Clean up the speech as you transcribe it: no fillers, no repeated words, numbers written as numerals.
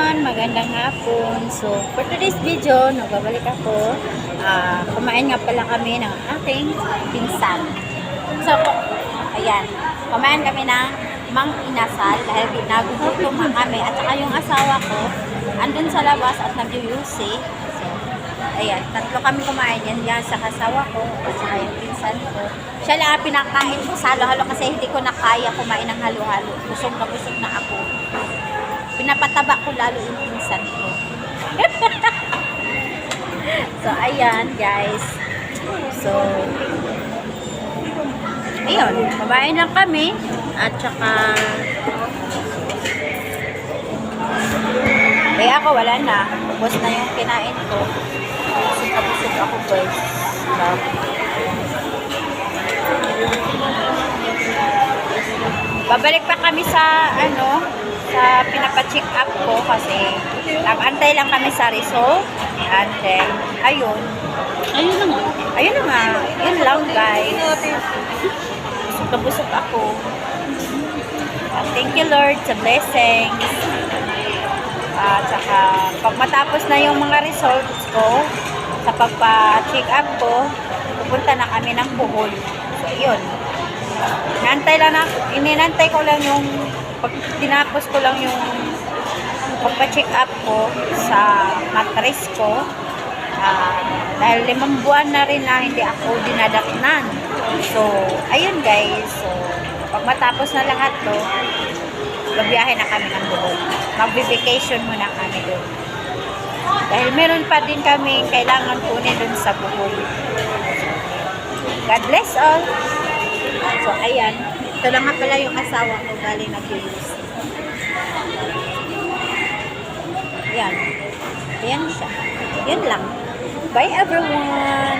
everyone! Magandang hapon. So, for today's video, nagbabalik ako. Kumain nga pala kami ng aking pinsan. So, ayan. Kumain kami ng mang inasal dahil nagugutom na kami. At saka yung asawa ko, andun sa labas at nag-UC. So, ayan. Tatlo kami kumain yan. Yan sa asawa ko at saka yung pinsan ko. Siya lang ang pinakain ko sa halo-halo kasi hindi ko na kaya kumain ng halo-halo. Busog na ako. Pinapataba ko lalo yung pinsan ko. So, ayan, guys. So, ayun. Kumain lang kami. At saka, kaya ako, wala na. Ubos na yung kinain ko. Busog ako, guys. Babalik pa kami sa, sa pinapacheck up ko kasi nag-antay lang kami sa result. And then, ayun. Ayun na nga. Yun lang, guys. Busog ako. Thank you, Lord, sa blessings. At saka, pag matapos na yung mga results ko, sa pagpa-check up ko, pupunta na kami ng Bohol. So, yun. Ininantay ko lang yung pag tinapos ko lang yung pagpa-check up ko sa mattress ko, dahil 5 buwan na rin na hindi ako dinadaknan. So, ayun, guys. So, pag matapos na lahat to, babiyahe na kami ng Bohol. Mag-vacation muna kami doon. Dahil meron pa din kami kailangan kunin doon sa Bohol. God bless all. So, ayan. Ito lang nga pala yung asawa ko galing nag-use. Ayan. Ayan siya. Yan lang. Bye, everyone!